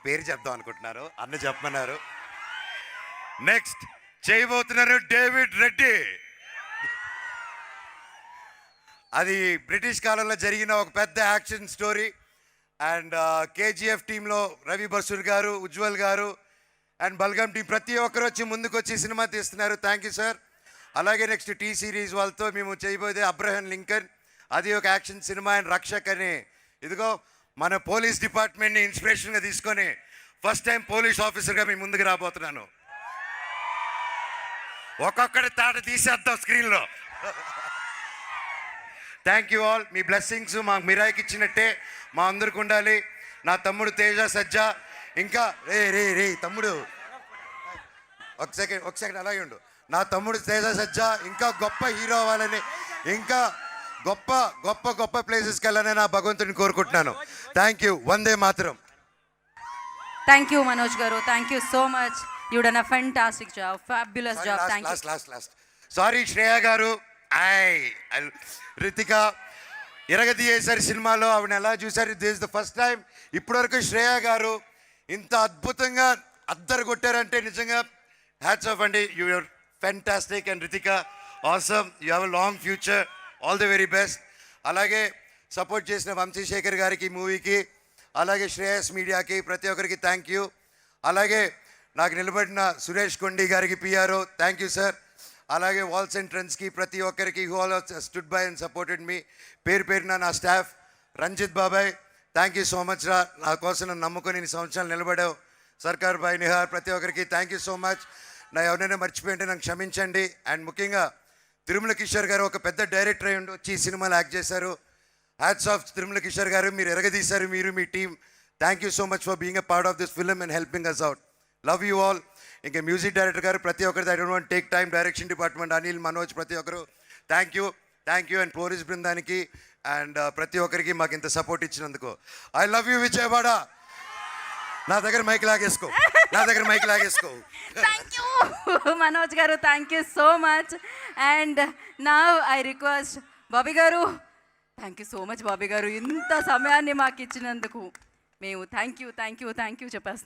పేరు చెప్దాం అనుకుంటున్నారు, అన్న చెప్పమన్నారు. నెక్స్ట్ చేయబోతున్నారు డేవిడ్ రెడ్డి. అది బ్రిటిష్ కాలంలో జరిగిన ఒక పెద్ద యాక్షన్ స్టోరీ. అండ్ కేజీఎఫ్ టీంలో రవి బసూర్ గారు, ఉజ్వల్ గారు అండ్ బల్గం టీం ప్రతి ఒక్కరు వచ్చి ముందుకు వచ్చి సినిమా తీస్తున్నారు. Thank you sir. అలాగే నెక్స్ట్ టీ సిరీస్ వాళ్ళతో మేము చేయబోతే అబ్రహం లింకన్, అది ఒక యాక్షన్ సినిమా. అండ్ రక్షక్ అని, ఇదిగో మన పోలీస్ డిపార్ట్మెంట్ని ఇన్స్పిరేషన్గా తీసుకొని ఫస్ట్ టైం పోలీస్ ఆఫీసర్గా మీ ముందుకు రాబోతున్నాను. ఒక్కొక్కటి తాట తీసేద్దాం స్క్రీన్లో. Thank you all. Me blessings మాకు మిరాయికి ఇచ్చినట్టే మా అందరికి ఉండాలి. నా తమ్ముడు తేజ సజ్జా, ఇంకా రే తమ్ముడు ఒక సెకండ్ అలాగే ఉండు. నా తమ్ముడు తేజ సజ్జా ఇంకా గొప్ప హీరో అవ్వాలని, ఇంకా గొప్ప గొప్ప గొప్ప ప్లేసెస్కి వెళ్ళాలని నా భగవంతుని కోరుకుంటున్నాను. Thank you. వందే మాతరం. థ్యాంక్ యూ మనోజ్ గారు. Thank you so much. You done a fantastic job, fabulous job. Thank you. Last sorry Shreya గారు, రితిక ఇరగదీయేసారి సినిమాలో ఆవిడ ఎలా చూసారు. This the first time. ఇప్పటివరకు శ్రేయ గారు ఇంత అద్భుతంగా అద్దరు కొట్టారంటే నిజంగా హ్యాట్స్ ఆఫ్ అండి. You are fantastic. And Ritika awesome. You have a long future. All the very best. అలాగే సపోర్ట్ చేసిన వంశీశేఖర్ గారికి మూవీకి, అలాగే శ్రేయస్ మీడియాకి, ప్రతి ఒక్కరికి థ్యాంక్ యూ. అలాగే నాకు నిలబడిన సురేష్ కొండి గారికి పిఆర్ఓ థ్యాంక్ యూ సార్. అలాగే వాల్స్ అండ్ ట్రెండ్స్కి ప్రతి ఒక్కరికి who all stood by and supported me. పేరు పేరున నా స్టాఫ్, రంజిత్ బాబాయ్ థ్యాంక్ యూ సో మచ్ రా. నా కోసం నన్ను నమ్ముకొని ఇన్ని సంవత్సరాలు నిలబడావు. సర్కార్ బాయ్, నిహార్, ప్రతి ఒక్కరికి థ్యాంక్ యూ సో మచ్. నా ఎవరైనా మర్చిపోయింటే నాకు క్షమించండి. అండ్ ముఖ్యంగా తిరుమల కిషోర్ గారు ఒక పెద్ద డైరెక్టర్ అయ్యి వచ్చి ఈ సినిమాలో యాక్ట్ చేశారు. హ్యాట్స్ ఆఫ్ తిరుమల కిషోర్ గారు, మీరు ఎరగదీశారు, మీరు మీ team. Thank you so much for being a part of this film and helping us out. Love you all. ఇంకా మ్యూజిక్ డైరెక్టర్ గారు ప్రతి ఒక్కరికి, I don't want take time, direction department Anil, Manoj, ప్రతి ఒక్కరు థ్యాంక్ యూ. అండ్ పోలీస్ బృందానికి and ప్రతి ఒక్కరికి మాకు ఇంత సపోర్ట్ ఇచ్చినందుకు ఐ లవ్ యూ విజయవాడ. నా దగ్గర మైక్ లాగేసుకో. థ్యాంక్ యూ మనోజ్ గారు. Thank you so much. And నా ఐ రిక్వెస్ట్ బాబీ గారు. Thank you so much Bobby గారు, ఇంత సమయాన్ని మాకు ఇచ్చినందుకు. మేము థ్యాంక్ యూ చెప్పేస్తున్నాం.